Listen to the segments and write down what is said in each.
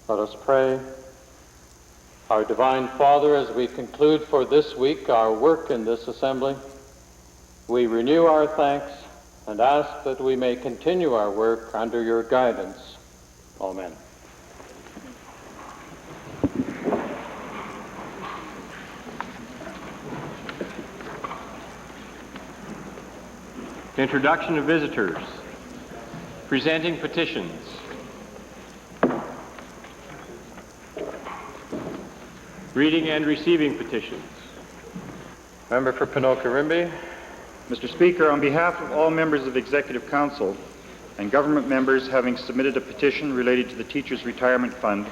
Let us pray. Our Divine Father, as we conclude for this week our work in this assembly, we renew our thanks and ask that we may continue our work under your guidance. Amen. Introduction of visitors. Presenting petitions. Reading and receiving petitions. Member for Pinocarimby. Mr. Speaker, on behalf of all members of Executive Council and government members having submitted a petition related to the Teachers' Retirement Fund,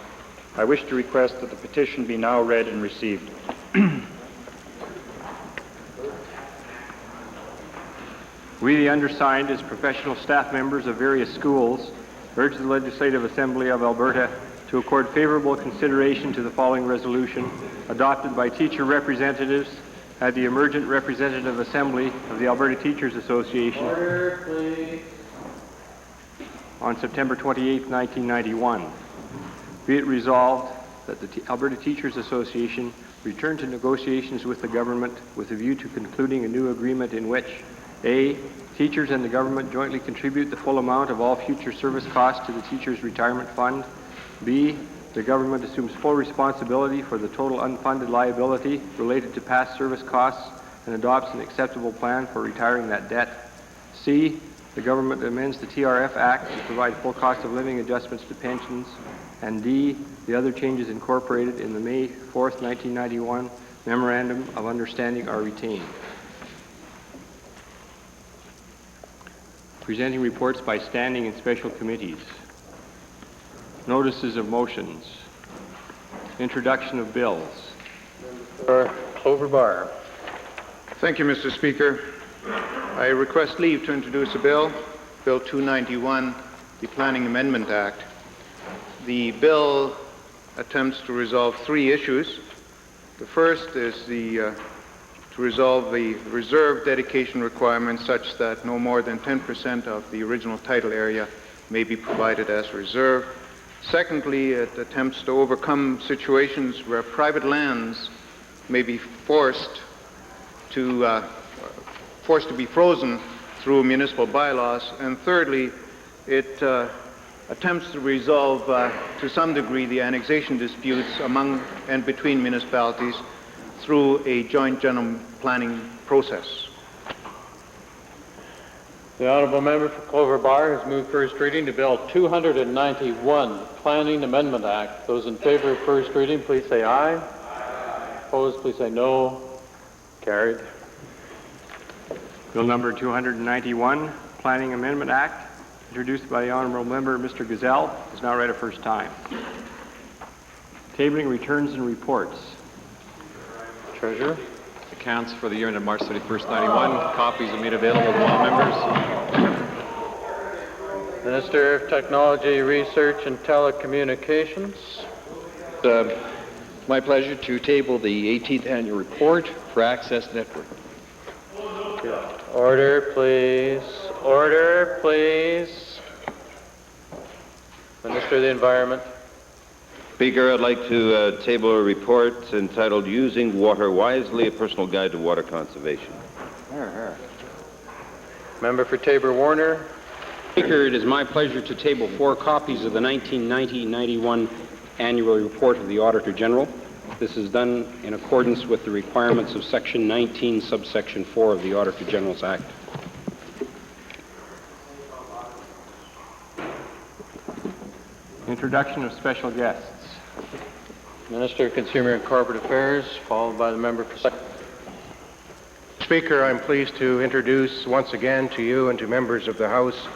I wish to request that the petition be now read and received. We, the undersigned, as professional staff members of various schools, urge the Legislative Assembly of Alberta to accord favorable consideration to the following resolution adopted by teacher representatives at the Emergent Representative Assembly of the Alberta Teachers Association. Order, please. On September 28, 1991. Be it resolved that the Alberta Teachers Association return to negotiations with the government with a view to concluding a new agreement in which A, teachers and the government jointly contribute the full amount of all future service costs to the Teachers' Retirement Fund. B, the government assumes full responsibility for the total unfunded liability related to past service costs and adopts an acceptable plan for retiring that debt. C, the government amends the TRF Act to provide full cost of living adjustments to pensions. And D, the other changes incorporated in the May 4th, 1991 Memorandum of Understanding are retained. Presenting reports by standing and special committees. Notices of motions. Introduction of bills. For Clover Bar. Thank you, Mr. Speaker. I request leave to introduce a bill, Bill 291, the Planning Amendment Act. The bill attempts to resolve three issues. The first is to resolve the reserve dedication requirement such that no more than 10% of the original title area may be provided as reserve. Secondly, it attempts to overcome situations where private lands may be forced to be frozen through municipal bylaws. And thirdly, it attempts to resolve to some degree the annexation disputes among and between municipalities through a joint general planning process. The Honourable Member for Clover Bar has moved first reading to Bill 291, Planning Amendment Act. Those in favor of first reading, please say aye. Aye. Opposed, please say no. Carried. Bill number 291, Planning Amendment Act, introduced by the Honourable Member Mr. Gazelle, is now read a first time. Tabling returns and reports. Treasurer. Accounts for the year ended March 31st, 91. Copies are made available to all members. Minister of Technology, Research and Telecommunications. My pleasure to table the 18th annual report for Access Network. Order, please. Order, please. Minister of the Environment. Speaker, I'd like to table a report entitled Using Water Wisely, a Personal Guide to Water Conservation. Member for Tabor-Warner. Speaker, it is my pleasure to table 4 copies of the 1990-91 annual report of the Auditor General. This is done in accordance with the requirements of Section 19, subsection 4 of the Auditor General's Act. Introduction of special guests. Minister of Consumer and Corporate Affairs, followed by the member for... Speaker, I'm pleased to introduce once again to you and to members of the House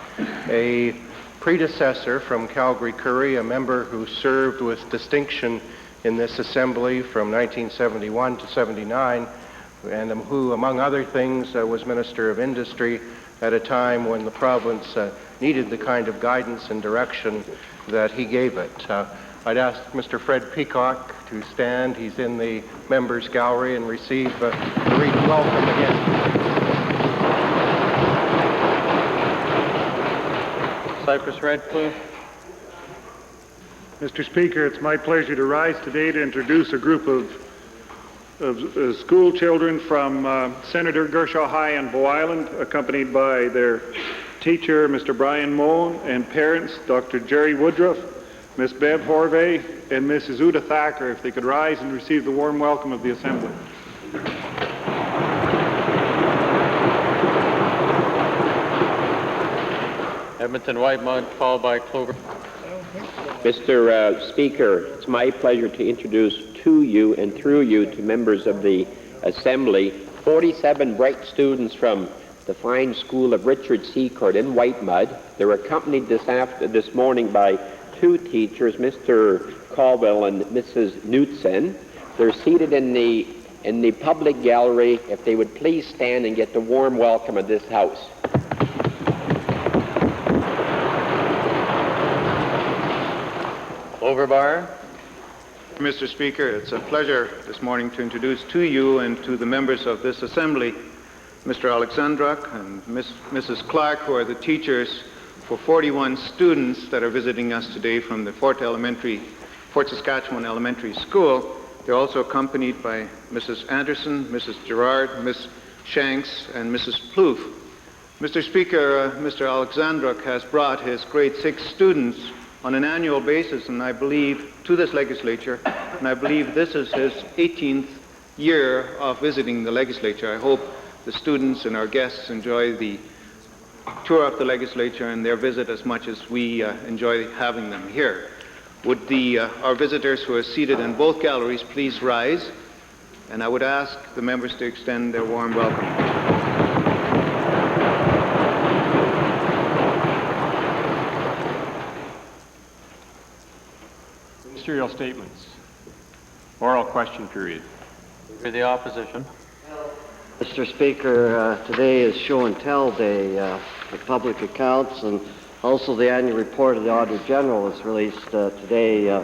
a predecessor from Calgary Currie, a member who served with distinction in this assembly from 1971 to 79, and who, among other things, was Minister of Industry at a time when the province needed the kind of guidance and direction that he gave it. I'd ask Mr. Fred Peacock to stand. He's in the members' gallery, and receive a great welcome again. Cypress Red, please. Mr. Speaker, it's my pleasure to rise today to introduce a group of school children from Senator Gershaw High in Bow Island, accompanied by their teacher, Mr. Brian Moan, and parents, Dr. Jerry Woodruff, Miss Bev Horvey, and Mrs. Uda Thacker, if they could rise and receive the warm welcome of the Assembly. Edmonton Whitemud, followed by Clover. Mr. Speaker, it's my pleasure to introduce to you and through you to members of the Assembly 47 bright students from the fine school of Richard Secord in Whitemud. They're accompanied this morning by two teachers, Mr. Caldwell and Mrs. Knutson. They're seated in the public gallery. If they would please stand and get the warm welcome of this House. Overbar. Mr. Speaker, it's a pleasure this morning to introduce to you and to the members of this Assembly Mr. Alexandruk and Mrs. Clark, who are the teachers for 41 students that are visiting us today from the Fort Saskatchewan Elementary School. They're also accompanied by Mrs. Anderson, Mrs. Gerard, Miss Shanks, and Mrs. Plouffe. Mr. Speaker, Mr. Alexandruk has brought his grade 6 students on an annual basis, and I believe, to this legislature, and I believe this is his 18th year of visiting the legislature. I hope the students and our guests enjoy the tour of the legislature and their visit as much as we enjoy having them here. Would our visitors who are seated in both galleries please rise, and I would ask the members to extend their warm welcome. Ministerial statements. Oral question period. For the opposition. Mr. Speaker, today is Show and Tell Day of public accounts, and also the annual report of the Auditor General was released today,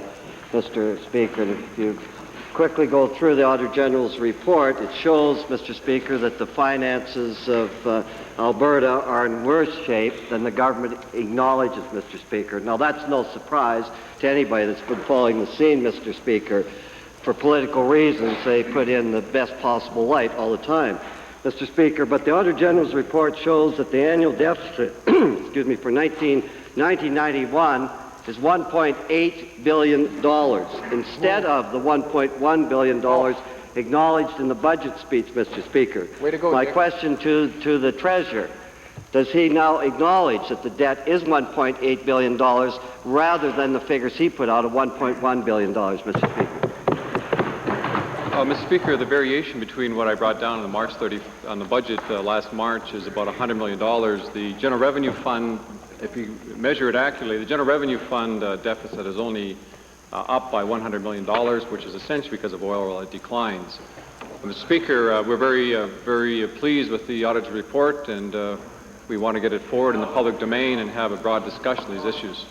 Mr. Speaker. And if you quickly go through the Auditor General's report, it shows, Mr. Speaker, that the finances of Alberta are in worse shape than the government acknowledges, Mr. Speaker. Now, that's no surprise to anybody that's been following the scene, Mr. Speaker. For political reasons, they put in the best possible light all the time, Mr. Speaker. But the Auditor General's report shows that the annual deficit, excuse me, for 1991 is $1.8 billion instead of the $1.1 billion acknowledged in the budget speech, Mr. Speaker. Way to go, My Dick. question to the Treasurer, does he now acknowledge that the debt is $1.8 billion rather than the figures he put out of $1.1 billion, Mr. Speaker? Mr. Speaker, the variation between what I brought down on the budget last March is about $100 million. The General Revenue Fund, if you measure it accurately, the General Revenue Fund deficit is only up by $100 million, which is essentially because of oil declines. Mr. Speaker, we're very pleased with the auditor's report, and we want to get it forward in the public domain and have a broad discussion of these issues.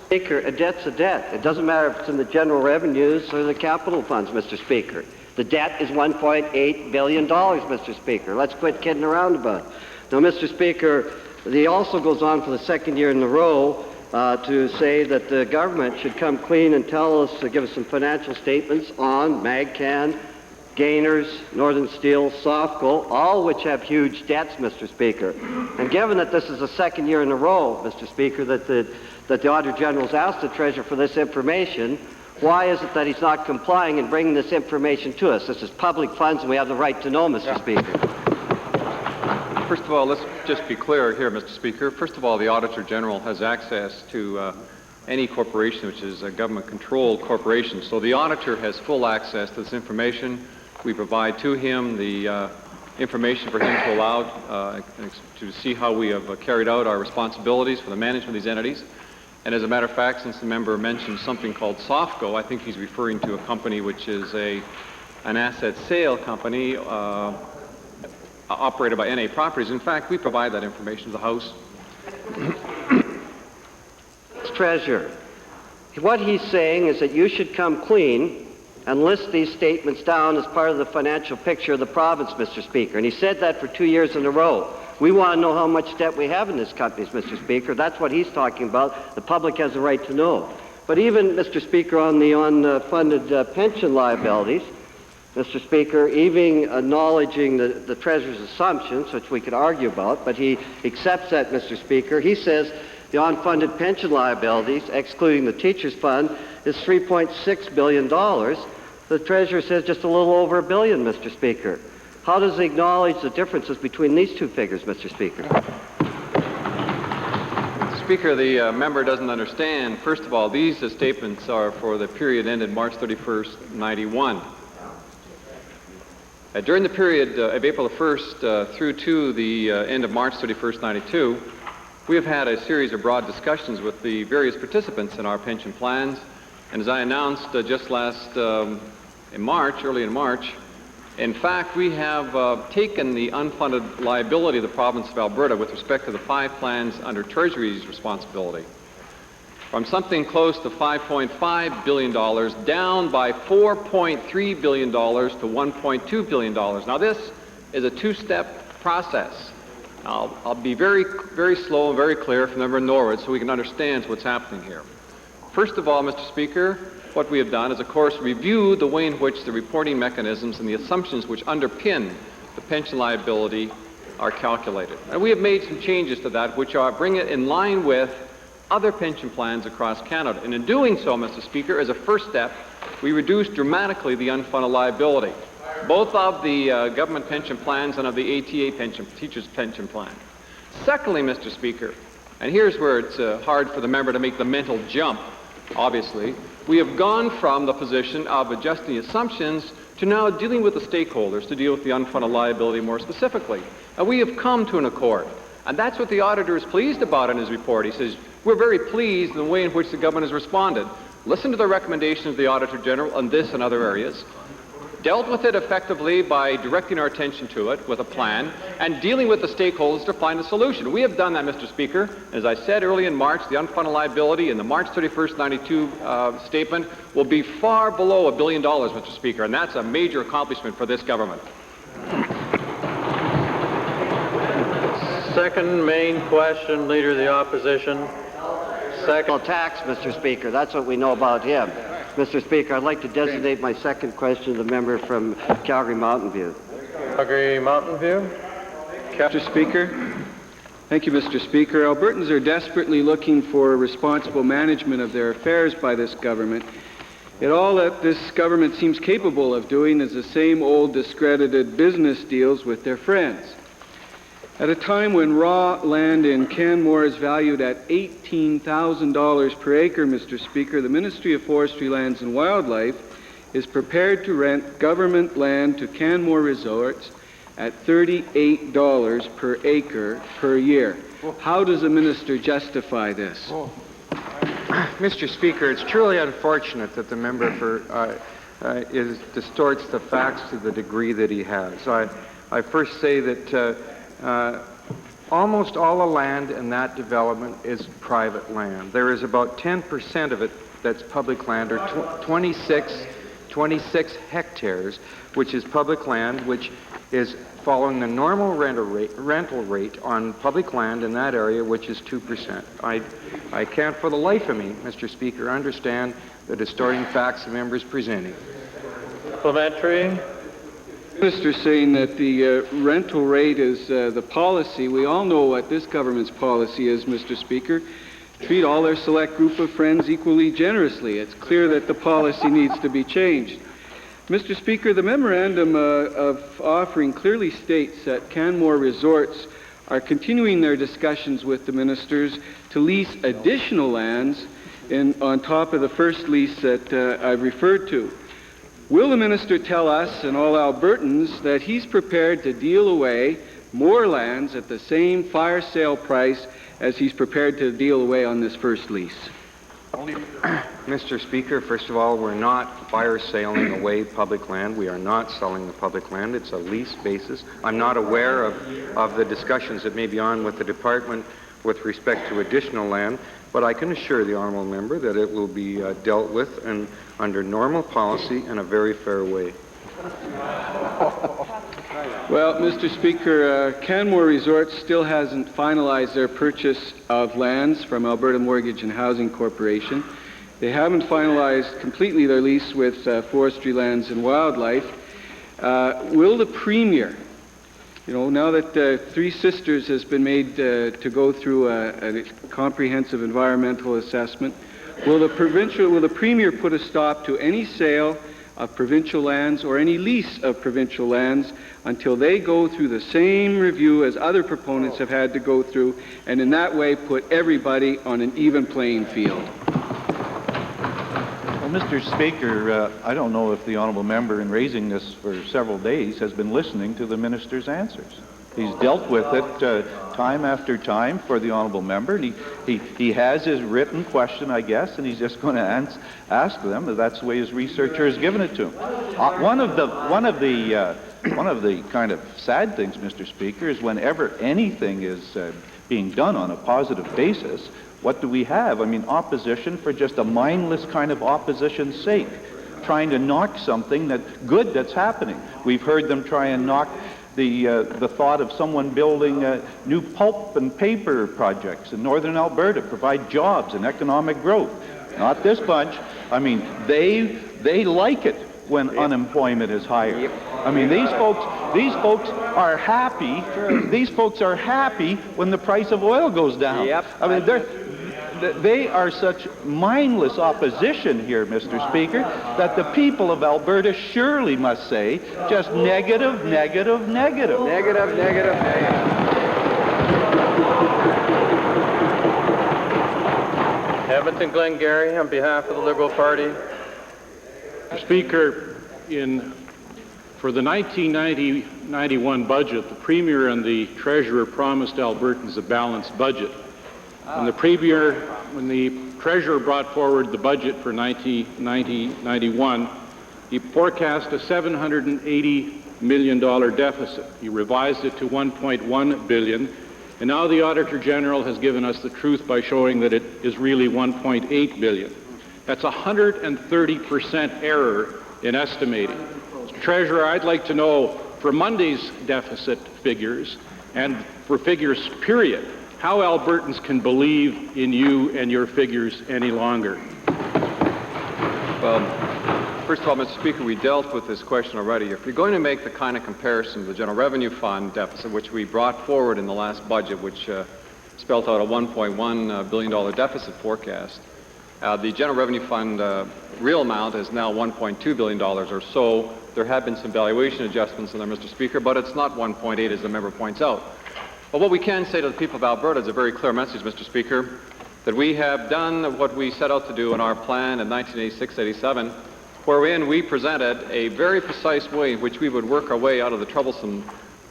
Speaker, a debt's a debt. It doesn't matter if it's in the general revenues or the capital funds, Mr. Speaker. The debt is $1.8 billion, Mr. Speaker. Let's quit kidding around about it. Now, Mr. Speaker, he also goes on for the second year in a row to say that the government should come clean and tell us, give us some financial statements on MagCan, Gainers, Northern Steel, Softco, all which have huge debts, Mr. Speaker. And given that this is the second year in a row, Mr. Speaker, that the Auditor General has asked the Treasurer for this information, why is it that he's not complying and bringing this information to us? This is public funds, and we have the right to know, Mr. Speaker. First of all, let's just be clear here, Mr. Speaker. First of all, the Auditor General has access to any corporation which is a government-controlled corporation. So the Auditor has full access to this information. We provide to him the information for him to allow to see how we have carried out our responsibilities for the management of these entities. And as a matter of fact, since the member mentioned something called Softco, I think he's referring to a company which is an asset sale company operated by NA Properties. In fact, we provide that information to the House. Treasurer, what he's saying is that you should come clean and list these statements down as part of the financial picture of the province, Mr. Speaker. And he said that for 2 years in a row. We want to know how much debt we have in this country, Mr. Speaker. That's what he's talking about. The public has a right to know. But even, Mr. Speaker, on the unfunded pension liabilities, Mr. Speaker, even acknowledging the Treasurer's assumptions, which we could argue about, but he accepts that, Mr. Speaker. He says the unfunded pension liabilities, excluding the teacher's fund, is $3.6 billion. The Treasurer says just a little over $1 billion, Mr. Speaker. How does he acknowledge the differences between these two figures, Mr. Speaker? Speaker, the member doesn't understand. First of all, these statements are for the period ended March 31st, 91. During the period of April 1st through to the end of March 31st, 92, we have had a series of broad discussions with the various participants in our pension plans. And as I announced just last early in March, in fact, we have taken the unfunded liability of the province of Alberta with respect to the 5 plans under Treasury's responsibility from something close to $5.5 billion down by $4.3 billion to $1.2 billion. Now, this is a two-step process. I'll be very, very slow and very clear from the member of Norwood so we can understand what's happening here. First of all, Mr. Speaker, what we have done is, of course, review the way in which the reporting mechanisms and the assumptions which underpin the pension liability are calculated. And we have made some changes to that which bring it in line with other pension plans across Canada. And in doing so, Mr. Speaker, as a first step, we reduced dramatically the unfunded liability, both of the government pension plans and of the ATA teachers' pension plan. Secondly, Mr. Speaker, and here's where it's hard for the member to make the mental jump, obviously, we have gone from the position of adjusting assumptions to now dealing with the stakeholders to deal with the unfunded liability more specifically. And we have come to an accord. And that's what the auditor is pleased about in his report. He says, we're very pleased in the way in which the government has responded. Listen to the recommendations of the Auditor General on this and other areas. Dealt with it effectively by directing our attention to it with a plan and dealing with the stakeholders to find a solution. We have done that, Mr. Speaker. As I said early in March, the unfunded liability in the March 31st, 92 statement will be far below $1 billion, Mr. Speaker, and that's a major accomplishment for this government. Second main question, Leader of the Opposition. Second tax, Mr. Speaker. That's what we know about him. Mr. Speaker, I'd like to designate my second question to the member from Calgary Mountain View. Calgary Mountain View. Mr. Speaker. Thank you, Mr. Speaker. Albertans are desperately looking for responsible management of their affairs by this government. Yet all that this government seems capable of doing is the same old discredited business deals with their friends. At a time when raw land in Canmore is valued at $18,000 per acre, Mr. Speaker, the Ministry of Forestry, Lands and Wildlife is prepared to rent government land to Canmore resorts at $38 per acre per year. How does the minister justify this? Mr. Speaker, it's truly unfortunate that the member distorts the facts to the degree that he has. I first say that almost all the land in that development is private land. There is about 10% of it that's public land, or 26 hectares, which is public land, which is following the normal rental rate on public land in that area, which is 2%. I can't for the life of me, Mr. Speaker, understand the distorting facts the member is presenting. Supplementary. The minister saying that the rental rate is the policy. We all know what this government's policy is, Mr. Speaker. Treat all their select group of friends equally generously. It's clear that the policy needs to be changed. Mr. Speaker, the memorandum of offering clearly states that Canmore Resorts are continuing their discussions with the ministers to lease additional lands on top of the first lease that I've referred to. Will the minister tell us and all Albertans that he's prepared to deal away more lands at the same fire sale price as he's prepared to deal away on this first lease? Mr. Speaker, first of all, we're not fire saling away public land. We are not selling the public land. It's a lease basis. I'm not aware of the discussions that may be on with the department with respect to additional land, but I can assure the honourable member that it will be dealt with and under normal policy in a very fair way. Well, Mr. Speaker, Canmore Resorts still hasn't finalized their purchase of lands from Alberta Mortgage and Housing Corporation. They haven't finalized completely their lease with Forestry Lands and Wildlife. Will the Premier, now that Three Sisters has been made to go through a comprehensive environmental assessment, will the Premier put a stop to any sale of provincial lands or any lease of provincial lands until they go through the same review as other proponents have had to go through, and in that way put everybody on an even playing field? Well, Mr. Speaker, I don't know if the honourable member, in raising this for several days, has been listening to the minister's answers. He's dealt with it time after time for the honourable member. He has his written question, I guess, and he's just going to ask them. That's the way his researcher has given it to him. One of the kind of sad things, Mr. Speaker, is whenever anything is being done on a positive basis, what do we have? I mean, opposition for just a mindless kind of opposition's sake, trying to knock something that's happening. We've heard them try and knock the thought of someone building new pulp and paper projects in northern Alberta, provide jobs and economic growth. Not this bunch. I mean, they like it when unemployment is higher. I mean, these folks are happy. These folks are happy when the price of oil goes down. I mean, they are such mindless opposition here, Mr. Speaker, that the people of Alberta surely must say just negative, negative, negative. Negative, negative, negative. Edmonton Glengarry on behalf of the Liberal Party. Mr. Speaker, for the 1990-91 budget, the Premier and the Treasurer promised Albertans a balanced budget. When the Treasurer brought forward the budget for 1990-91, he forecast a $780 million deficit. He revised it to $1.1 billion, and now the Auditor General has given us the truth by showing that it is really $1.8 billion. That's a 130% error in estimating. Mr. Treasurer, I'd like to know, for Monday's deficit figures, and for figures period, how Albertans can believe in you and your figures any longer. Well, first of all, Mr. Speaker, we dealt with this question already. If you're going to make the kind of comparison of the General Revenue Fund deficit, which we brought forward in the last budget, which spelled out a $1.1 billion deficit forecast, the General Revenue Fund real amount is now $1.2 billion or so. There have been some valuation adjustments in there, Mr. Speaker, but it's not 1.8 as the member points out. But what we can say to the people of Alberta is a very clear message, Mr. Speaker, that we have done what we set out to do in our plan in 1986-87, wherein we presented a very precise way in which we would work our way out of the troublesome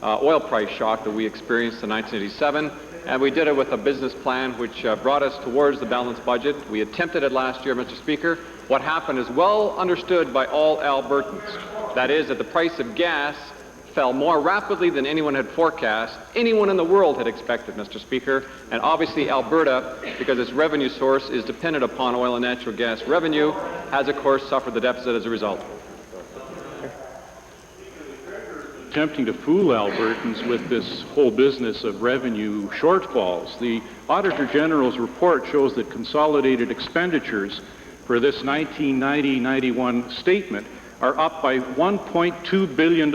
oil price shock that we experienced in 1987, and we did it with a business plan which brought us towards the balanced budget. We attempted it last year, Mr. Speaker. What happened is well understood by all Albertans. That is, that the price of gas fell more rapidly than anyone had forecast, anyone in the world had expected, Mr. Speaker, and obviously Alberta, because its revenue source is dependent upon oil and natural gas revenue, has of course suffered the deficit as a result. Attempting to fool Albertans with this whole business of revenue shortfalls. The Auditor General's report shows that consolidated expenditures for this 1990-91 statement are up by $1.2 billion.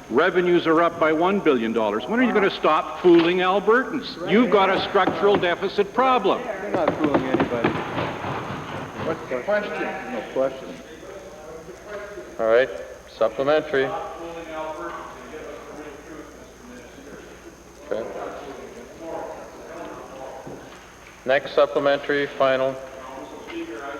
Revenues are up by $1 billion. When are you going to stop fooling Albertans? You've got a structural deficit problem. You're not fooling anybody. What's the question? No question. All right, supplementary. Okay. Next supplementary, final.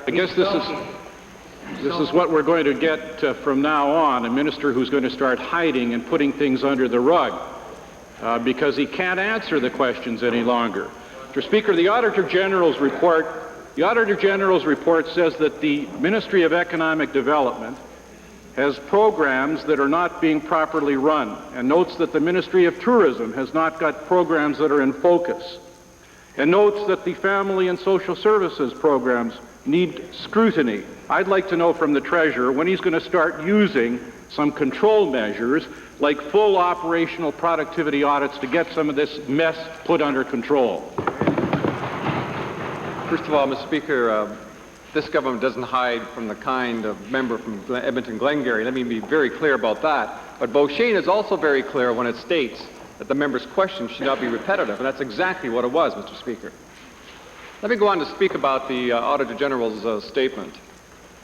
I guess this is what we're going to get from now on, a minister who's going to start hiding and putting things under the rug because he can't answer the questions any longer. Mr. Speaker, the Auditor General's report says that the Ministry of Economic Development has programs that are not being properly run, and notes that the Ministry of Tourism has not got programs that are in focus, and notes that the Family and Social Services programs need scrutiny. I'd like to know from the Treasurer when he's going to start using some control measures like full operational productivity audits to get some of this mess put under control. First of all, Mr. Speaker, this government doesn't hide from the kind of member from Edmonton Glengarry. Let me be very clear about that. But Beauchesne is also very clear when it states that the member's question should not be repetitive, and that's exactly what it was, Mr. Speaker. Let me go on to speak about the Auditor General's statement.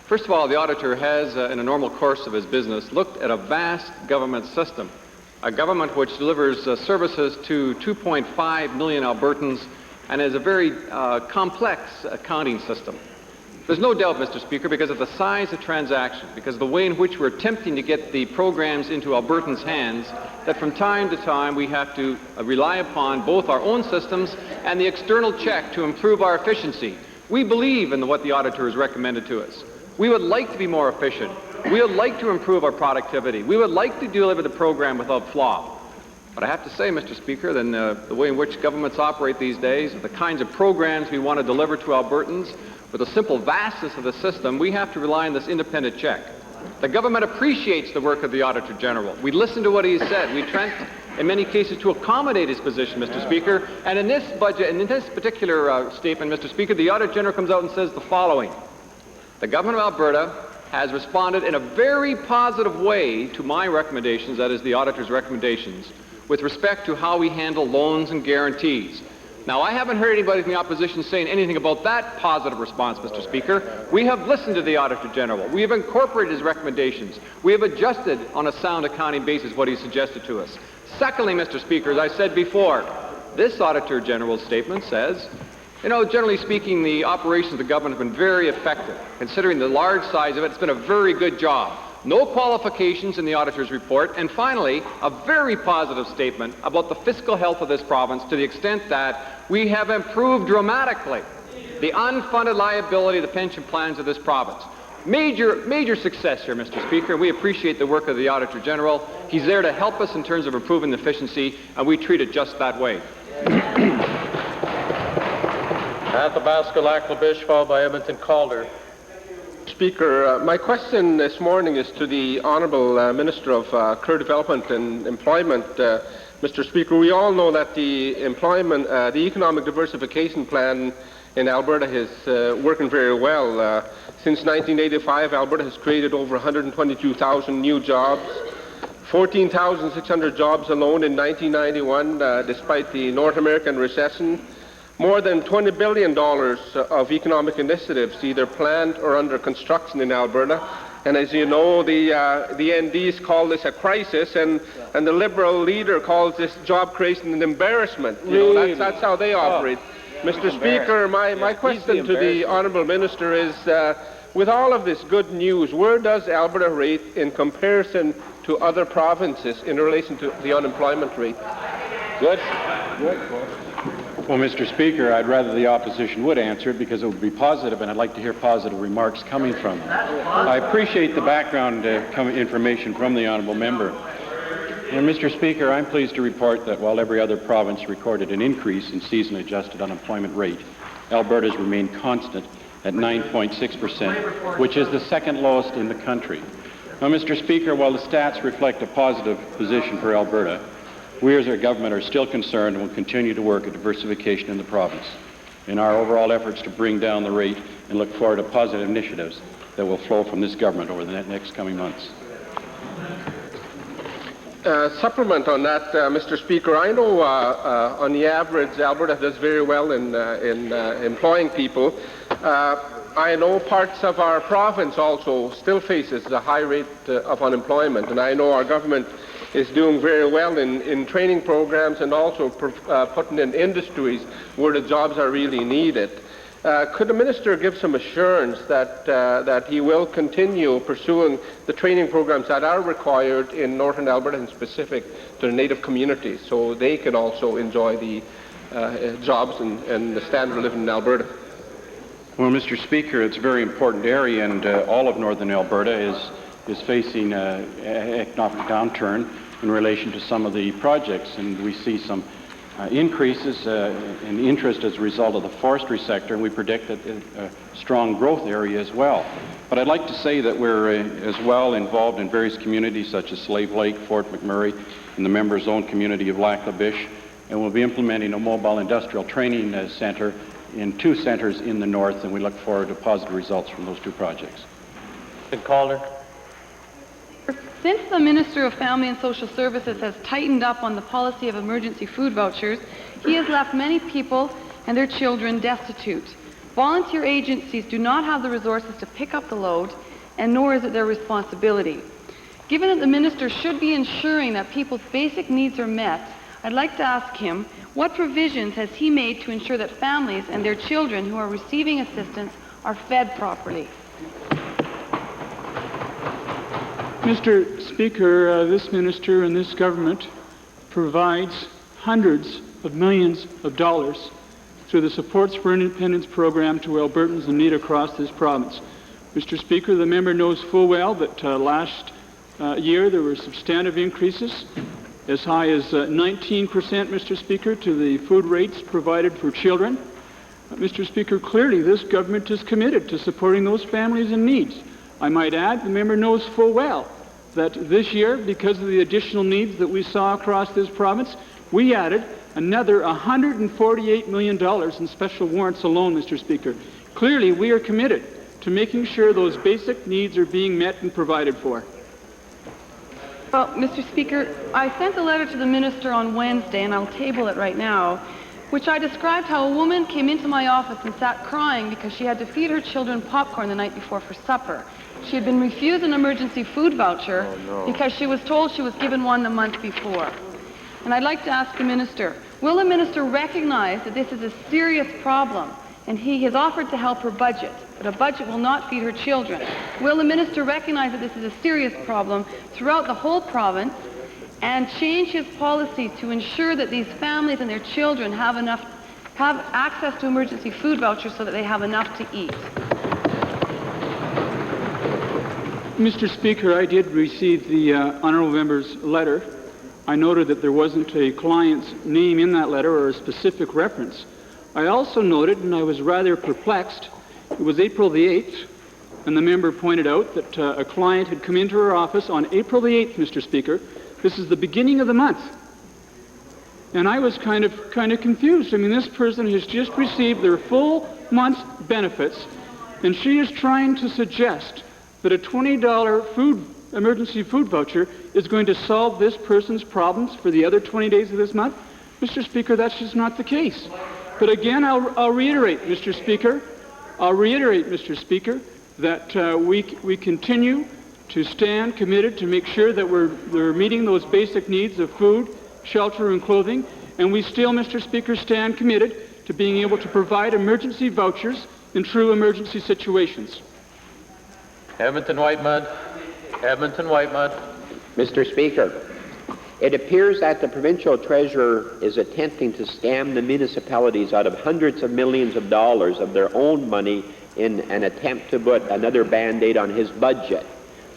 First of all, the Auditor has, in a normal course of his business, looked at a vast government system, a government which delivers services to 2.5 million Albertans and is a very complex accounting system. There's no doubt, Mr. Speaker, because of the size of transaction, because of the way in which we're attempting to get the programs into Albertans' hands, that from time to time we have to rely upon both our own systems and the external check to improve our efficiency. We believe in what the Auditor has recommended to us. We would like to be more efficient. We would like to improve our productivity. We would like to deliver the program without flaw. But I have to say, Mr. Speaker, that the way in which governments operate these days, the kinds of programs we want to deliver to Albertans, with the simple vastness of the system, we have to rely on this independent check. The government appreciates the work of the Auditor General. We listen to what he said. We try, in many cases, to accommodate his position, Mr. Speaker. And in this budget, and in this particular statement, Mr. Speaker, the Auditor General comes out and says the following. The government of Alberta has responded in a very positive way to my recommendations, that is the Auditor's recommendations, with respect to how we handle loans and guarantees. Now, I haven't heard anybody from the opposition saying anything about that positive response, Mr. Speaker. We have listened to the Auditor General. We have incorporated his recommendations. We have adjusted on a sound accounting basis what he suggested to us. Secondly, Mr. Speaker, as I said before, this Auditor General's statement says, you know, generally speaking, the operations of the government have been very effective. Considering the large size of it, it's been a very good job. No qualifications in the Auditor's report. And finally, a very positive statement about the fiscal health of this province to the extent that we have improved dramatically the unfunded liability of the pension plans of this province. Major success here, Mr. Speaker. We appreciate the work of the Auditor General. He's there to help us in terms of improving the efficiency, and we treat it just that way. Athabasca Laklabish, followed by Edmonton Calder. Speaker, my question this morning is to the Honourable Minister of Career Development and Employment. Mr. Speaker, we all know that the economic diversification plan in Alberta is working very well. Since 1985, Alberta has created over 122,000 new jobs, 14,600 jobs alone in 1991, despite the North American recession. More than $20 billion of economic initiatives either planned or under construction in Alberta. And as you know, the NDs call this a crisis, and the Liberal leader calls this job creation an embarrassment. You know, that's how they operate. Mr. Speaker, my question to the Honourable Minister is, with all of this good news, where does Alberta rate in comparison to other provinces in relation to the unemployment rate? Good. Well, Mr. Speaker, I'd rather the opposition would answer it because it would be positive, and I'd like to hear positive remarks coming from them. I appreciate the background information from the honourable member. And Mr. Speaker, I'm pleased to report that while every other province recorded an increase in season-adjusted unemployment rate, Alberta's remained constant at 9.6%, which is the second lowest in the country. Now, Mr. Speaker, while the stats reflect a positive position for Alberta, we as our government are still concerned and will continue to work at diversification in the province in our overall efforts to bring down the rate and look forward to positive initiatives that will flow from this government over the next coming months. Supplement on that, Mr. Speaker, I know on the average Alberta does very well in employing people. I know parts of our province also still faces a high rate of unemployment, and I know our government is doing very well in training programs and also putting in industries where the jobs are really needed. Could the minister give some assurance that he will continue pursuing the training programs that are required in Northern Alberta and specific to the Native communities so they can also enjoy the jobs and the standard of living in Alberta? Well, Mr. Speaker, it's a very important area, and all of Northern Alberta is facing an economic downturn in relation to some of the projects, and we see some increases in interest as a result of the forestry sector, and we predict that a strong growth area as well. But I'd like to say that we're as well involved in various communities such as Slave Lake, Fort McMurray, and the members' own community of Lac La Biche, and we'll be implementing a mobile industrial training center in 2 centers in the north, and we look forward to positive results from those 2 projects. Calder. Since the Minister of Family and Social Services has tightened up on the policy of emergency food vouchers, he has left many people and their children destitute. Volunteer agencies do not have the resources to pick up the load, and nor is it their responsibility. Given that the Minister should be ensuring that people's basic needs are met, I'd like to ask him, what provisions has he made to ensure that families and their children who are receiving assistance are fed properly? Mr. Speaker, this minister and this government provides hundreds of millions of dollars through the Supports for Independence program to Albertans in need across this province. Mr. Speaker, the member knows full well that last year there were substantive increases, as high as 19%, Mr. Speaker, to the food rates provided for children. Mr. Speaker, clearly this government is committed to supporting those families in need. I might add, the member knows full well that this year, because of the additional needs that we saw across this province, we added another $148 million in special warrants alone, Mr. Speaker. Clearly, we are committed to making sure those basic needs are being met and provided for. Well, Mr. Speaker, I sent a letter to the Minister on Wednesday, and I'll table it right now, which I described how a woman came into my office and sat crying because she had to feed her children popcorn the night before for supper. She had been refused an emergency food voucher because she was told she was given one the month before. And I'd like to ask the Minister, will the Minister recognize that this is a serious problem, and he has offered to help her budget, but a budget will not feed her children? Will the Minister recognize that this is a serious problem throughout the whole province and change his policy to ensure that these families and their children have access to emergency food vouchers so that they have enough to eat? Mr. Speaker, I did receive the honourable member's letter. I noted that there wasn't a client's name in that letter or a specific reference. I also noted, and I was rather perplexed, it was April the 8th, and the member pointed out that a client had come into her office on April the 8th, Mr. Speaker. This is the beginning of the month. And I was kind of confused. I mean, this person has just received their full month's benefits, and she is trying to suggest that a $20 emergency food voucher is going to solve this person's problems for the other 20 days of this month. Mr. Speaker, that's just not the case. But again, I'll reiterate, Mr. Speaker, that we continue to stand committed to make sure that we're meeting those basic needs of food, shelter, and clothing, and we still, Mr. Speaker, stand committed to being able to provide emergency vouchers in true emergency situations. Edmonton Whitemud. Mr. Speaker, it appears that the provincial treasurer is attempting to scam the municipalities out of hundreds of millions of dollars of their own money in an attempt to put another Band-Aid on his budget.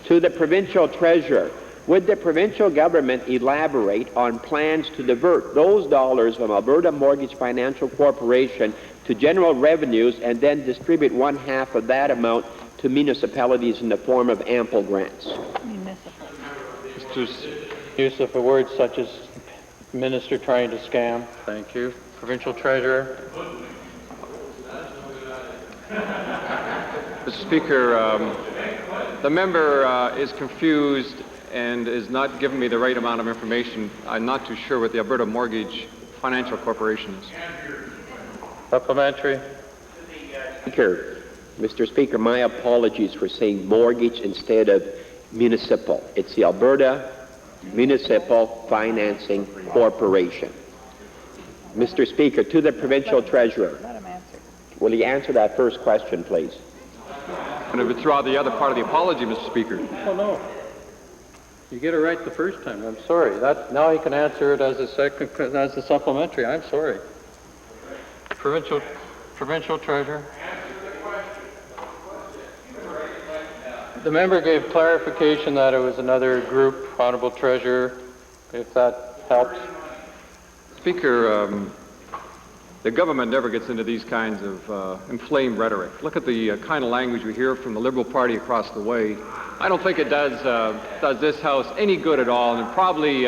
To the provincial treasurer, would the provincial government elaborate on plans to divert those dollars from Alberta Mortgage Financial Corporation to general revenues and then distribute 1/2 of that amount to municipalities in the form of ample grants? Mr. Use of words such as minister trying to scam. Thank you. Provincial Treasurer. Mr. Speaker, the member is confused and is not giving me the right amount of information. I'm not too sure what the Alberta Mortgage Financial Corporation is. Supplementary. Mr. Speaker, my apologies for saying mortgage instead of municipal. It's the Alberta Municipal Financing Corporation. Mr. Speaker, to the provincial treasurer, will he answer that first question, please? I'm going to withdraw the other part of the apology, Mr. Speaker. Oh, no. You get it right the first time. I'm sorry. Now he can answer it as a supplementary. I'm sorry. Provincial Treasurer. The member gave clarification that it was another group, Honourable Treasurer, if that helps. Speaker, the government never gets into these kinds of inflamed rhetoric. Look at the kind of language we hear from the Liberal Party across the way. I don't think it does this House any good at all, and it probably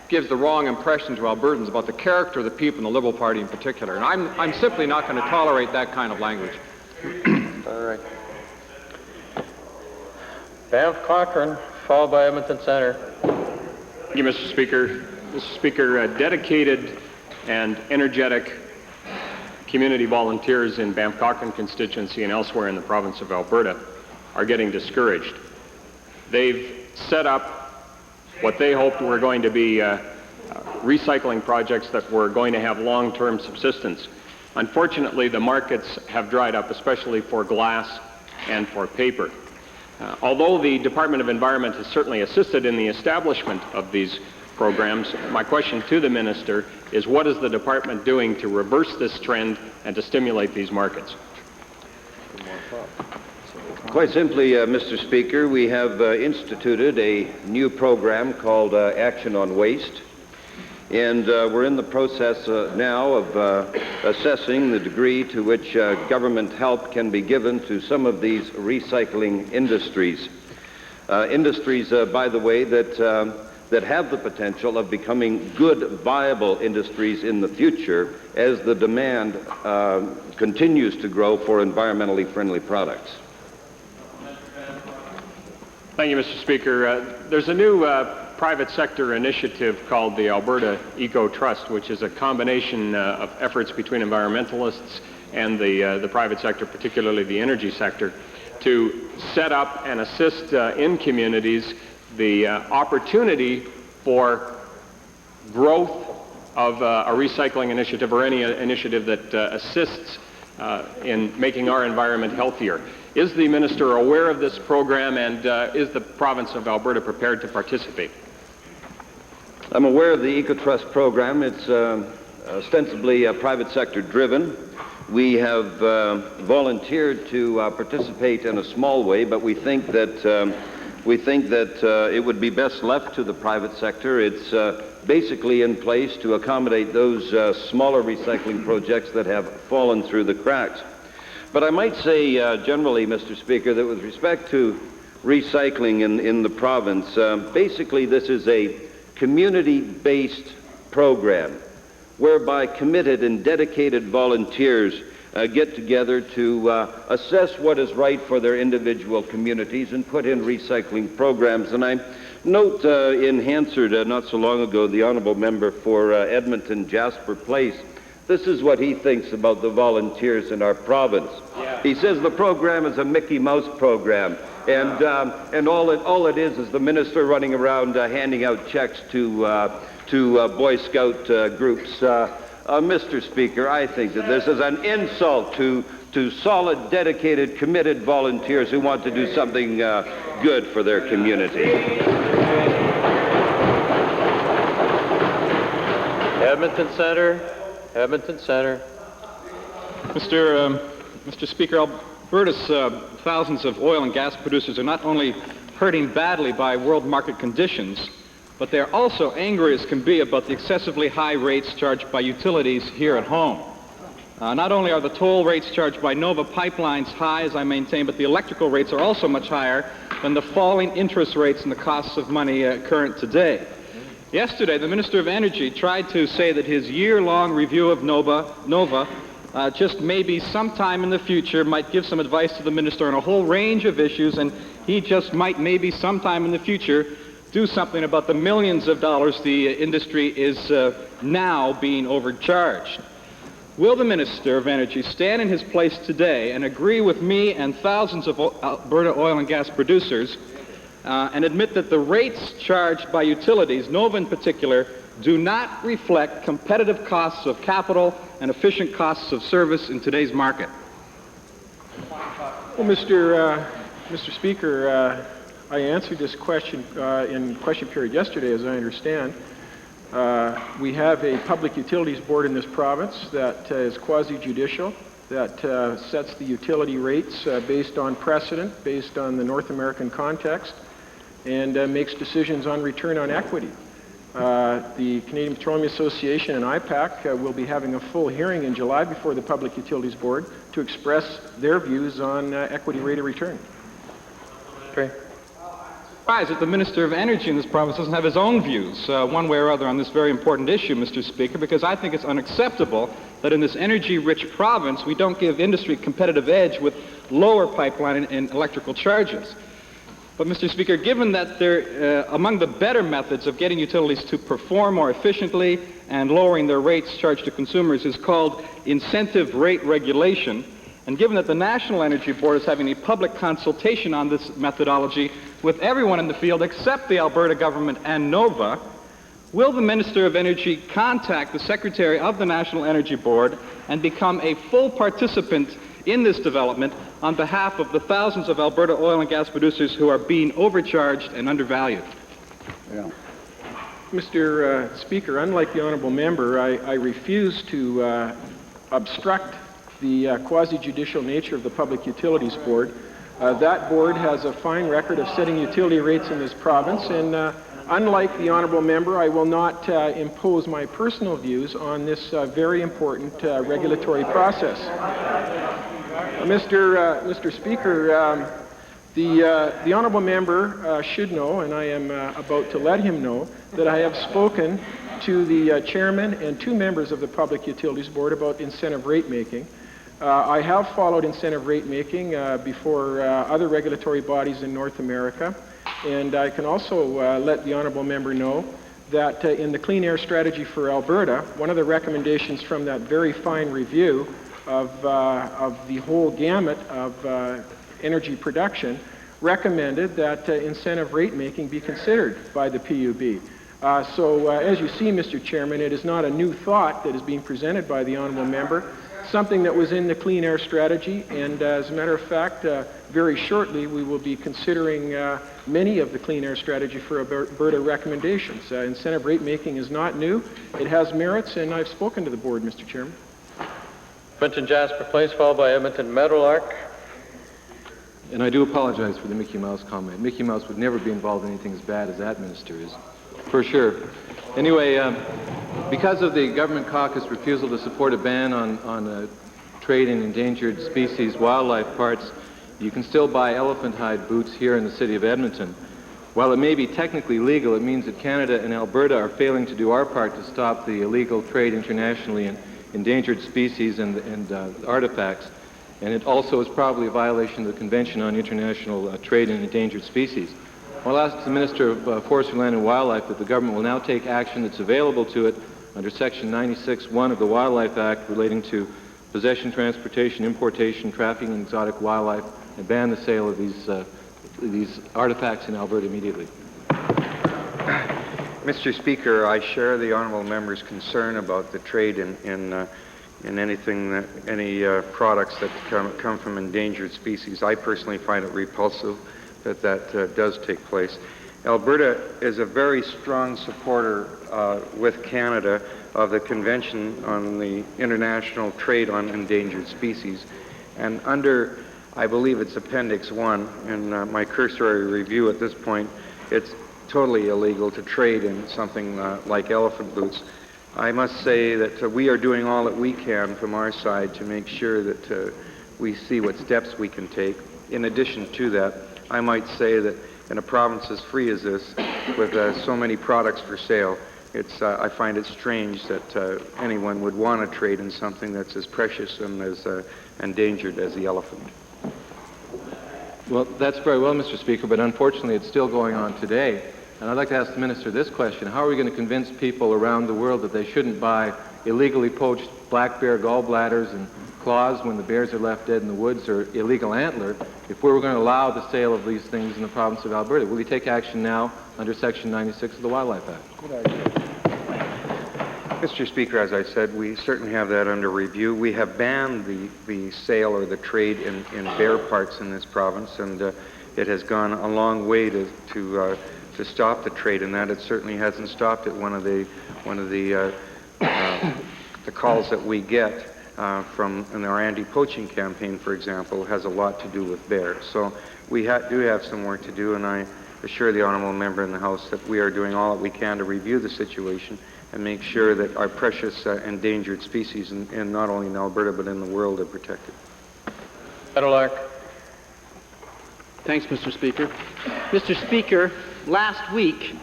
gives the wrong impression to Albertans about the character of the people in the Liberal Party in particular. And I'm simply not going to tolerate that kind of language. All right. Banff Cochrane, followed by Edmonton Centre. Thank you, Mr. Speaker. Mr. Speaker, dedicated and energetic community volunteers in Banff Cochrane constituency and elsewhere in the province of Alberta are getting discouraged. They've set up what they hoped were going to be recycling projects that were going to have long-term subsistence. Unfortunately, the markets have dried up, especially for glass and for paper. Although the Department of Environment has certainly assisted in the establishment of these programs, my question to the Minister is, what is the Department doing to reverse this trend and to stimulate these markets? Quite simply, Mr. Speaker, we have instituted a new program called Action on Waste, and we're in the process now of assessing the degree to which government help can be given to some of these recycling industries. Industries, by the way, that have the potential of becoming good, viable industries in the future as the demand continues to grow for environmentally friendly products. Thank you, Mr. Speaker. There's a new private sector initiative called the Alberta Eco Trust, which is a combination of efforts between environmentalists and the private sector, particularly the energy sector, to set up and assist in communities the opportunity for growth of a recycling initiative or any initiative that assists in making our environment healthier. Is the Minister aware of this program, and is the province of Alberta prepared to participate? I'm aware of the EcoTrust program. It's ostensibly private sector driven. We have volunteered to participate in a small way, but we think that it would be best left to the private sector. It's basically in place to accommodate those smaller recycling projects that have fallen through the cracks. But I might say generally, Mr. Speaker, that with respect to recycling in the province, basically this is a community-based program whereby committed and dedicated volunteers get together to assess what is right for their individual communities and put in recycling programs. And I note in Hansard not so long ago, the honourable member for Edmonton, Jasper Place, this is what he thinks about the volunteers in our province. Yeah. He says the program is a Mickey Mouse program, and all it is the minister running around handing out checks to Boy Scout groups. Mr. Speaker, I think that this is an insult to solid, dedicated, committed volunteers who want to do something good for their community. Edmonton Centre. Edmonton Centre. Mr. Speaker, Alberta's thousands of oil and gas producers are not only hurting badly by world market conditions, but they're also angry as can be about the excessively high rates charged by utilities here at home. Not only are the toll rates charged by Nova Pipelines high, as I maintain, but the electrical rates are also much higher than the falling interest rates and the costs of money current today. Yesterday, the Minister of Energy tried to say that his year-long review of Nova just maybe sometime in the future might give some advice to the Minister on a whole range of issues, and he just might maybe sometime in the future do something about the millions of dollars the industry is now being overcharged. Will the Minister of Energy stand in his place today and agree with me and thousands of Alberta oil and gas producers and admit that the rates charged by utilities, Nova in particular, do not reflect competitive costs of capital and efficient costs of service in today's market? Well, Mr. Speaker, I answered this question in question period yesterday, as I understand. We have a public utilities board in this province that is quasi-judicial, that sets the utility rates based on precedent, based on the North American context, and makes decisions on return on equity. The Canadian Petroleum Association and IPAC will be having a full hearing in July before the Public Utilities Board to express their views on equity rate of return. Okay. Surprised that the Minister of Energy in this province doesn't have his own views, one way or other, on this very important issue, Mr. Speaker, because I think it's unacceptable that in this energy-rich province we don't give industry competitive edge with lower pipeline and electrical charges. But, Mr. Speaker, given that among the better methods of getting utilities to perform more efficiently and lowering their rates charged to consumers is called incentive rate regulation, and given that the National Energy Board is having a public consultation on this methodology with everyone in the field except the Alberta government and NOVA, will the Minister of Energy contact the Secretary of the National Energy Board and become a full participant in this development on behalf of the thousands of Alberta oil and gas producers who are being overcharged and undervalued? Yeah. Mr. Speaker, unlike the honourable member, I refuse to obstruct the quasi-judicial nature of the Public Utilities Board. That board has a fine record of setting utility rates in this province, and unlike the honourable member, I will not impose my personal views on this very important regulatory process. Mr. Speaker, the honourable member should know, and I am about to let him know, that I have spoken to the chairman and 2 members of the Public Utilities Board about incentive rate making. I have followed incentive rate making before other regulatory bodies in North America, and I can also let the honourable member know that in the Clean Air Strategy for Alberta, one of the recommendations from that very fine review of the whole gamut of energy production recommended that incentive rate making be considered by the PUB. So as you see, Mr. Chairman, it is not a new thought that is being presented by the honourable member, something that was in the Clean Air Strategy, and as a matter of fact, very shortly we will be considering many of the Clean Air Strategy for Alberta recommendations. Incentive rate making is not new. It has merits, and I've spoken to the board, Mr. Chairman. Edmonton Jasper Place, followed by Edmonton Meadowlark. And I do apologize for the Mickey Mouse comment. Mickey Mouse would never be involved in anything as bad as that minister is, for sure. Anyway, because of the government caucus refusal to support a ban on trade in endangered species wildlife parts, you can still buy elephant hide boots here in the city of Edmonton. While it may be technically legal, it means that Canada and Alberta are failing to do our part to stop the illegal trade internationally in endangered species and artifacts. And it also is probably a violation of the Convention on International Trade in Endangered Species. I'll ask the Minister of Forestry, Land and Wildlife that the government will now take action that's available to it under Section 96(1) of the Wildlife Act relating to possession, transportation, importation, trafficking in exotic wildlife, and ban the sale of these artifacts in Alberta immediately. Mr. Speaker, I share the honourable member's concern about the trade in anything any products that come from endangered species. I personally find it repulsive that does take place. Alberta is a very strong supporter with Canada of the Convention on the International Trade on Endangered Species, and under, I believe it's Appendix 1 in my cursory review at this point, it's totally illegal to trade in something like elephant boots. I must say that we are doing all that we can from our side to make sure that we see what steps we can take. In addition to that, I might say that in a province as free as this, with so many products for sale, I find it strange that anyone would want to trade in something that's as precious and as endangered as the elephant. Well, that's very well, Mr. Speaker, but unfortunately it's still going on today. And I'd like to ask the Minister this question. How are we going to convince people around the world that they shouldn't buy illegally poached black bear gallbladders and claws when the bears are left dead in the woods, or illegal antler, if we were going to allow the sale of these things in the province of Alberta? Will he take action now under Section 96 of the Wildlife Act? Good idea. Mr. Speaker, as I said, we certainly have that under review. We have banned the sale or the trade in bear parts in this province, and it has gone a long way to stop the trade in that. It certainly hasn't stopped it. One of the calls that we get from in our anti-poaching campaign, for example, has a lot to do with bears. So we do have some work to do, and assure the honourable member in the House that we are doing all that we can to review the situation and make sure that our precious endangered species, in not only in Alberta but in the world, are protected. Meadowlark. Thanks, Mr. Speaker. Mr. Speaker, last week,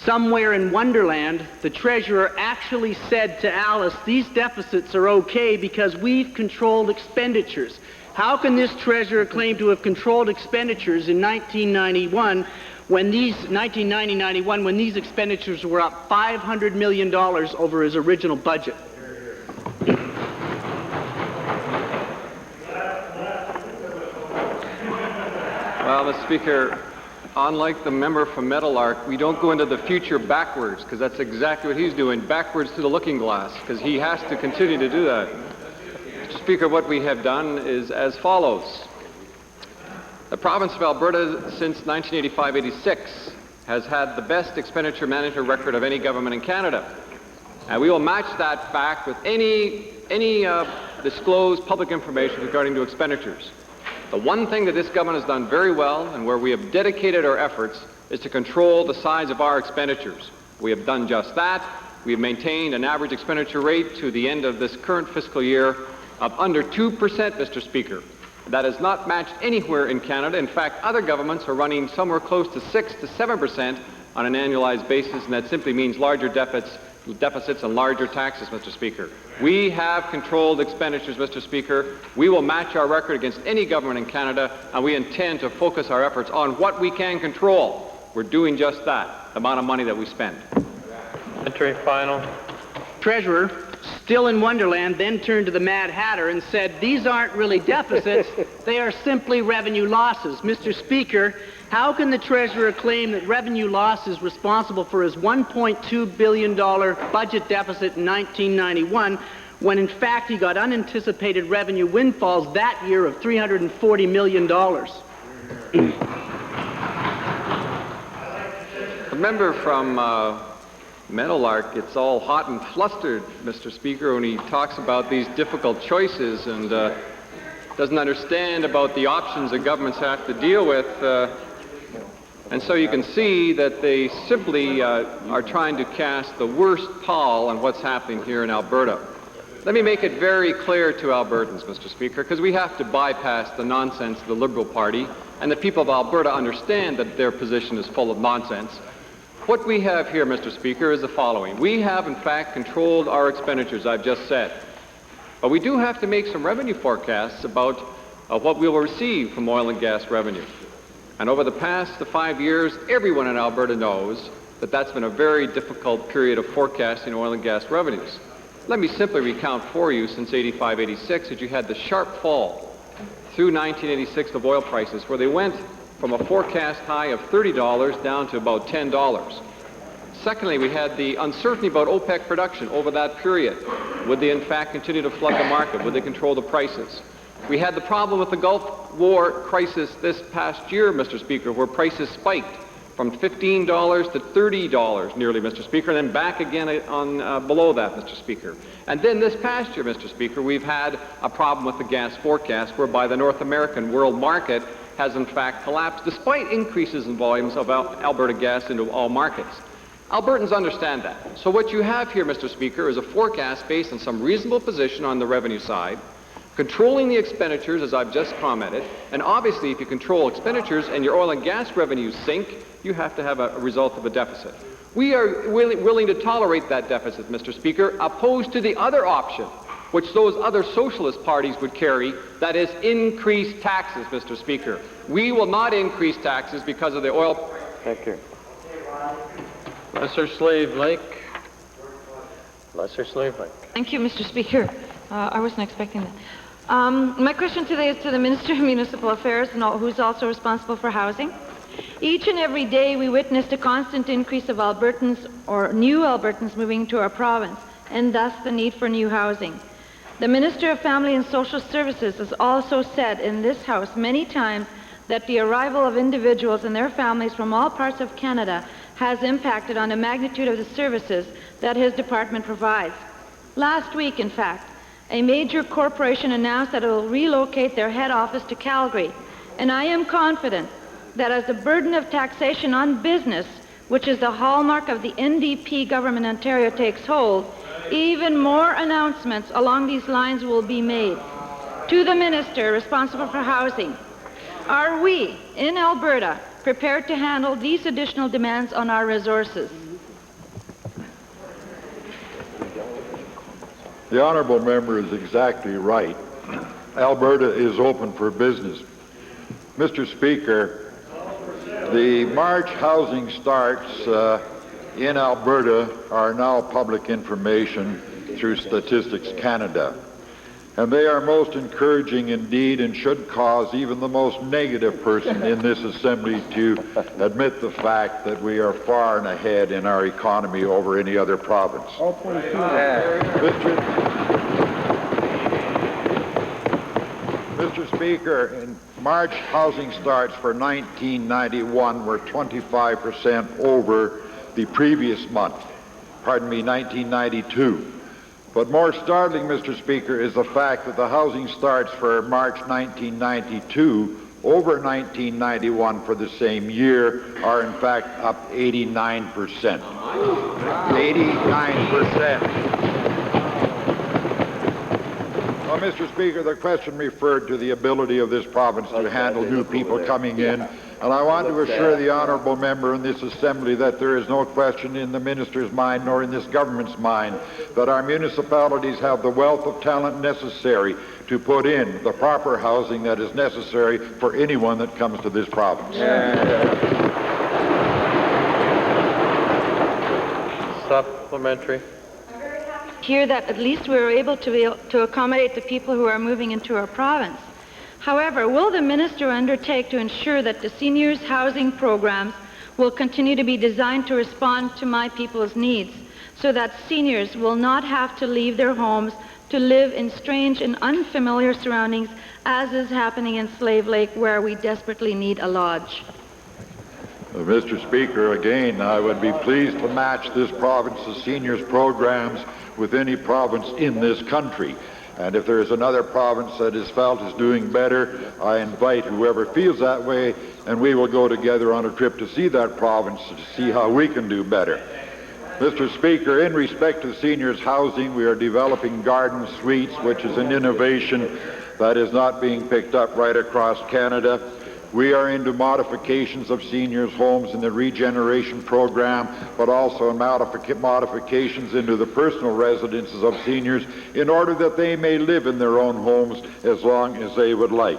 somewhere in Wonderland, the Treasurer actually said to Alice, these deficits are okay because we've controlled expenditures. How can this Treasurer claim to have controlled expenditures in 1991 when these expenditures were up $500 million over his original budget? Well, Mr. Speaker, unlike the member from Meadowlark, we don't go into the future backwards, because that's exactly what he's doing, backwards through the looking glass, because he has to continue to do that. Mr. Speaker, what we have done is as follows. The province of Alberta, since 1985-86, has had the best expenditure management record of any government in Canada. And we will match that back with any disclosed public information regarding to expenditures. The one thing that this government has done very well, and where we have dedicated our efforts, is to control the size of our expenditures. We have done just that. We have maintained an average expenditure rate to the end of this current fiscal year of under 2%, Mr. Speaker. That is not matched anywhere in Canada. In fact, other governments are running somewhere close to 6 to 7% on an annualized basis, and that simply means larger deficits and larger taxes, Mr. Speaker. We have controlled expenditures, Mr. Speaker. We will match our record against any government in Canada, and we intend to focus our efforts on what we can control. We're doing just that, the amount of money that we spend. Entry final. Treasurer, still in Wonderland, then turned to the Mad Hatter and said, these aren't really deficits, they are simply revenue losses. Mr. Speaker, how can the Treasurer claim that revenue loss is responsible for his $1.2 billion budget deficit in 1991 when in fact he got unanticipated revenue windfalls that year of $340 million? The member from Meadowlark gets all hot and flustered, Mr. Speaker, when he talks about these difficult choices and doesn't understand about the options that governments have to deal with. And so you can see that they simply are trying to cast the worst pall on what's happening here in Alberta. Let me make it very clear to Albertans, Mr. Speaker, because we have to bypass the nonsense of the Liberal Party, and the people of Alberta understand that their position is full of nonsense. What we have here, Mr. Speaker, is the following. We have, in fact, controlled our expenditures, I've just said. But we do have to make some revenue forecasts about what we will receive from oil and gas revenue. And over the past 5 years, everyone in Alberta knows that that's been a very difficult period of forecasting oil and gas revenues. Let me simply recount for you since 85-86 that you had the sharp fall through 1986 of oil prices where they went from a forecast high of $30 down to about $10. Secondly, we had the uncertainty about OPEC production over that period. Would they in fact continue to flood the market? Would they control the prices? We had the problem with the Gulf War crisis this past year, Mr. Speaker, where prices spiked from $15 to $30 nearly, Mr. Speaker, and then back again on below that, Mr. Speaker. And then this past year, Mr. Speaker, we've had a problem with the gas forecast whereby the North American world market has in fact collapsed despite increases in volumes of Alberta gas into all markets. Albertans understand that. So what you have here, Mr. Speaker, is a forecast based on some reasonable position on the revenue side, controlling the expenditures, as I've just commented, and obviously if you control expenditures and your oil and gas revenues sink, you have to have a result of a deficit. We are willing to tolerate that deficit, Mr. Speaker, opposed to the other option, which those other socialist parties would carry, that is increased taxes, Mr. Speaker. We will not increase taxes because of the oil. Thank you. Lesser Slave Lake. Lesser Slave Lake. Thank you, Mr. Speaker. I wasn't expecting that. My question today is to the Minister of Municipal Affairs, who's also responsible for housing. Each and every day we witnessed a constant increase of Albertans or new Albertans moving to our province, and thus the need for new housing. The Minister of Family and Social Services has also said in this House many times that the arrival of individuals and their families from all parts of Canada has impacted on the magnitude of the services that his department provides. Last week, in fact, a major corporation announced that it will relocate their head office to Calgary, and I am confident that as the burden of taxation on business, which is the hallmark of the NDP government in Ontario, takes hold, even more announcements along these lines will be made. To the Minister responsible for housing, are we in Alberta prepared to handle these additional demands on our resources? The honourable member is exactly right. Alberta is open for business. Mr. Speaker, the March housing starts in Alberta are now public information through Statistics Canada. And they are most encouraging indeed and should cause even the most negative person in this assembly to admit the fact that we are far and ahead in our economy over any other province. Mr. Speaker, in March, housing starts for 1991 were 25% over the previous month, 1992. But more startling, Mr. Speaker, is the fact that the housing starts for March 1992 over 1991 for the same year are in fact up 89%. 89%. Well, Mr. Speaker, the question referred to the ability of this province to handle new people coming in, and I want to assure the honourable member in this assembly that there is no question in the minister's mind nor in this government's mind that our municipalities have the wealth of talent necessary to put in the proper housing that is necessary for anyone that comes to this province. Supplementary. Hear that at least we were able to accommodate the people who are moving into our province. However, will the minister undertake to ensure that the seniors' housing programs will continue to be designed to respond to my people's needs, so that seniors will not have to leave their homes to live in strange and unfamiliar surroundings, as is happening in Slave Lake, where we desperately need a lodge? Mr. Speaker, again, I would be pleased to match this province's seniors programs with any province in this country. And if there is another province that is felt is doing better, I invite whoever feels that way, and we will go together on a trip to see that province to see how we can do better. Mr. Speaker, in respect to seniors' housing, we are developing garden suites, which is an innovation that is not being picked up right across Canada. We are into modifications of seniors' homes in the regeneration program, but also modifications into the personal residences of seniors in order that they may live in their own homes as long as they would like.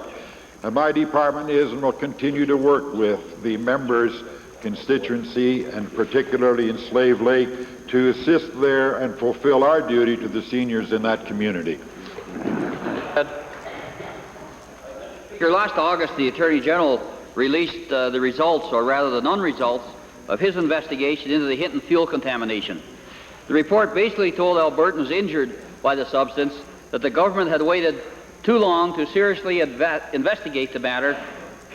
And my department is and will continue to work with the members' constituency, and particularly in Slave Lake, to assist there and fulfill our duty to the seniors in that community. Last August, the Attorney General released the results, or rather the non-results, of his investigation into the Hinton fuel contamination. The report basically told Albertans injured by the substance that the government had waited too long to seriously investigate the matter,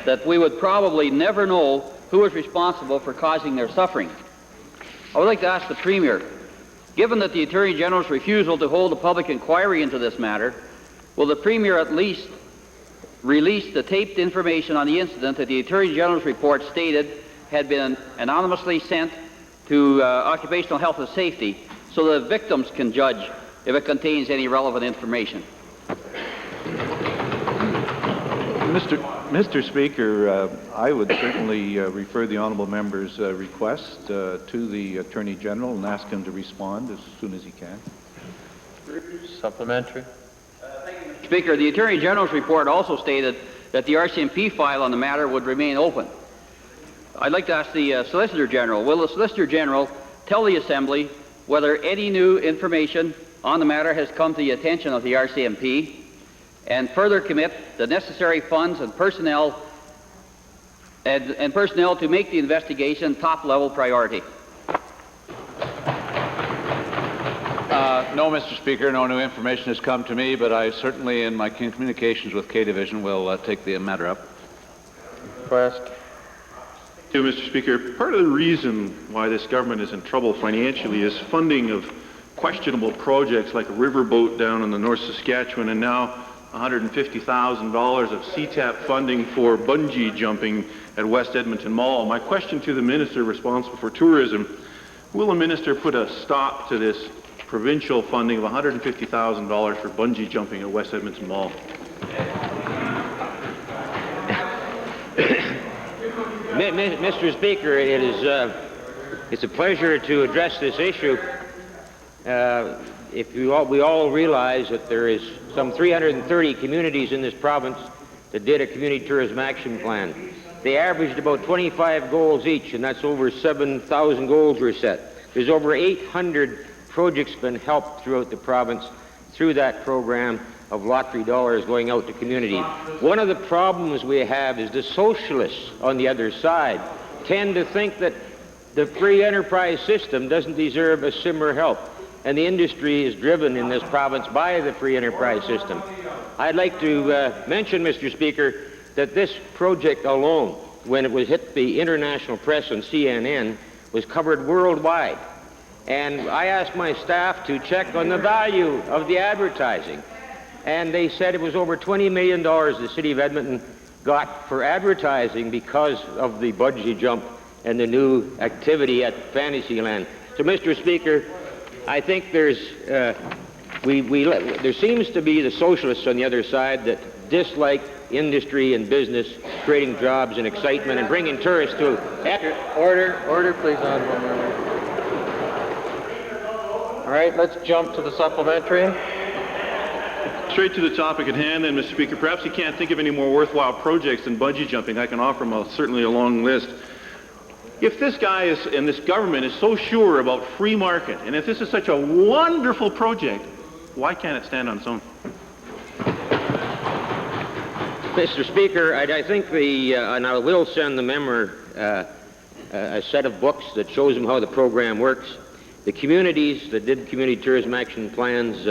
that we would probably never know who was responsible for causing their suffering. I would like to ask the Premier, given that the Attorney General's refusal to hold a public inquiry into this matter, will the Premier at least released the taped information on the incident that the Attorney General's report stated had been anonymously sent to Occupational Health and Safety, so that victims can judge if it contains any relevant information? Mr. Speaker, I would certainly refer the honourable member's request to the Attorney General and ask him to respond as soon as he can. Supplementary. Speaker, the Attorney General's report also stated that the RCMP file on the matter would remain open. I'd like to ask the Solicitor General, will the Solicitor General tell the Assembly whether any new information on the matter has come to the attention of the RCMP, and further commit the necessary funds and personnel to make the investigation top-level priority? No, Mr. Speaker, no new information has come to me, but I certainly, in my communications with K-Division, will take the matter up. Request. Mr. Speaker, part of the reason why this government is in trouble financially is funding of questionable projects like a riverboat down in the North Saskatchewan, and now $150,000 of CTAP funding for bungee jumping at West Edmonton Mall. My question to the minister responsible for tourism, will the minister put a stop to this provincial funding of $150,000 for bungee jumping at West Edmonton Mall? Mr. Speaker, it's a pleasure to address this issue. We all realize that there is some 330 communities in this province that did a community tourism action plan. They averaged about 25 goals each, and that's over 7,000 goals were set. There's over 800 projects been helped throughout the province through that program of lottery dollars going out to community. One of the problems we have is the socialists on the other side tend to think that the free enterprise system doesn't deserve a similar help, and the industry is driven in this province by the free enterprise system. I'd like to mention, Mr. Speaker, that this project alone, when it was hit the international press on CNN, was covered worldwide. And I asked my staff to check on the value of the advertising, and they said it was over $20 million the City of Edmonton got for advertising because of the bungee jump and the new activity at Fantasyland. So, Mr. Speaker, I think there seems to be the socialists on the other side that dislike industry and business creating jobs and excitement and bringing tourists to Order, please, honorable member. All right, let's jump to the supplementary. Straight to the topic at hand then, Mr. Speaker. Perhaps you can't think of any more worthwhile projects than bungee jumping. I can offer them certainly a long list. If this guy and this government is so sure about free market, and if this is such a wonderful project, why can't it stand on its own? Mr. Speaker, I think and I will send the member a set of books that shows them how the program works. The communities that did community tourism action plans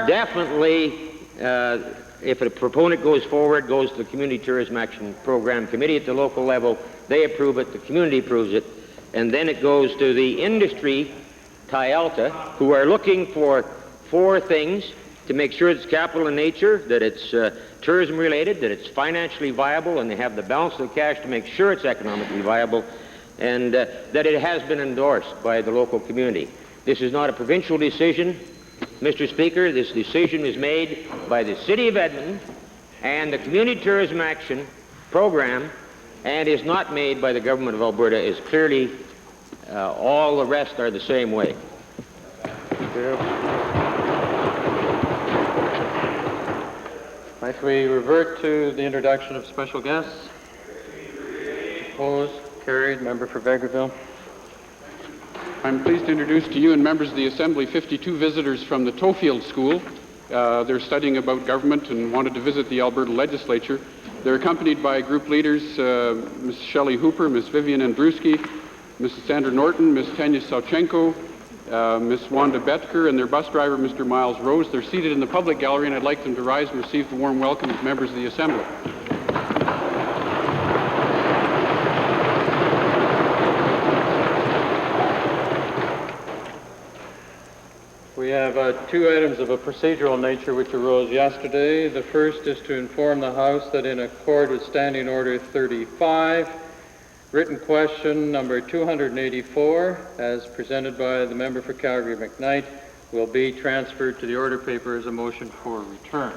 definitely, if a proponent goes forward, goes to the Community Tourism Action Program Committee at the local level, they approve it, the community approves it, and then it goes to the industry, TIALTA, who are looking for four things to make sure it's capital in nature, that it's tourism related, that it's financially viable, and they have the balance of the cash to make sure it's economically viable, and that it has been endorsed by the local community. This is not a provincial decision, Mr. Speaker. This decision is made by the City of Edmonton and the Community Tourism Action Program, and is not made by the Government of Alberta. Is clearly all the rest are the same way. Might we revert to the introduction of special guests? Opposed? Carried. Member for Vegreville. I'm pleased to introduce to you and members of the Assembly 52 visitors from the Tofield School. They're studying about government and wanted to visit the Alberta Legislature. They're accompanied by group leaders, Ms. Shelley Hooper, Ms. Vivian Andruski, Mrs. Sandra Norton, Ms. Tanya Savchenko, Ms. Wanda Betker, and their bus driver, Mr. Miles Rose. They're seated in the public gallery, and I'd like them to rise and receive the warm welcome of members of the Assembly. We have two items of a procedural nature which arose yesterday. The first is to inform the House that in accord with Standing Order 35, written question number 284, as presented by the member for Calgary-McKnight, will be transferred to the order paper as a motion for return.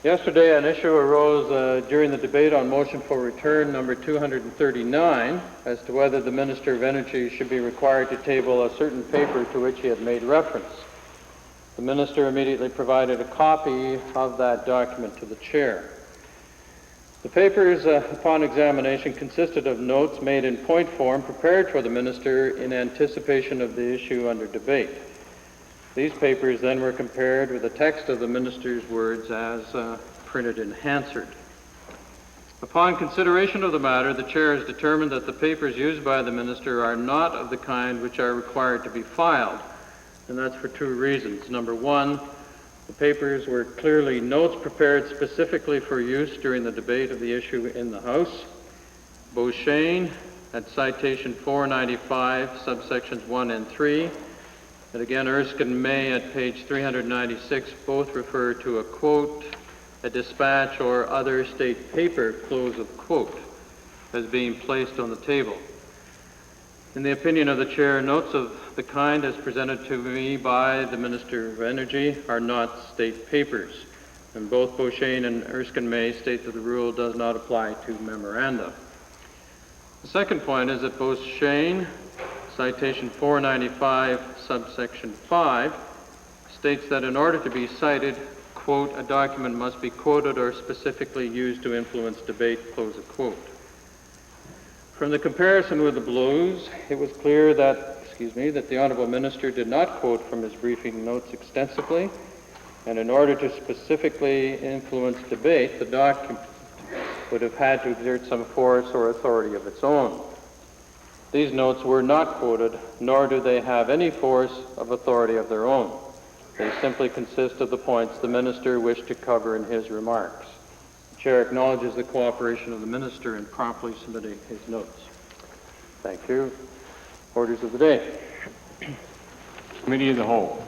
Yesterday, an issue arose during the debate on motion for return number 239 as to whether the Minister of Energy should be required to table a certain paper to which he had made reference. The Minister immediately provided a copy of that document to the Chair. The papers, upon examination, consisted of notes made in point form prepared for the Minister in anticipation of the issue under debate. These papers then were compared with the text of the Minister's words as printed in Hansard. Upon consideration of the matter, the Chair has determined that the papers used by the Minister are not of the kind which are required to be filed, and that's for two reasons. Number one, the papers were clearly notes prepared specifically for use during the debate of the issue in the House. Beauchesne, at citation 495, subsections 1 and 3, And again, Erskine May at page 396 both refer to a quote, a dispatch, or other state paper, close of quote, as being placed on the table. In the opinion of the Chair, notes of the kind as presented to me by the Minister of Energy are not state papers, and both Beauchesne and Erskine May state that the rule does not apply to memoranda. The second point is that Beauchesne, citation 495, subsection 5, states that in order to be cited, quote, a document must be quoted or specifically used to influence debate, close of quote. From the comparison with the Blues, it was clear that, that the Honourable Minister did not quote from his briefing notes extensively, and in order to specifically influence debate, the document would have had to exert some force or authority of its own. These notes were not quoted, nor do they have any force of authority of their own. They simply consist of the points the Minister wished to cover in his remarks. The Chair acknowledges the cooperation of the Minister in promptly submitting his notes. Thank you. Orders of the day. Committee of the Whole.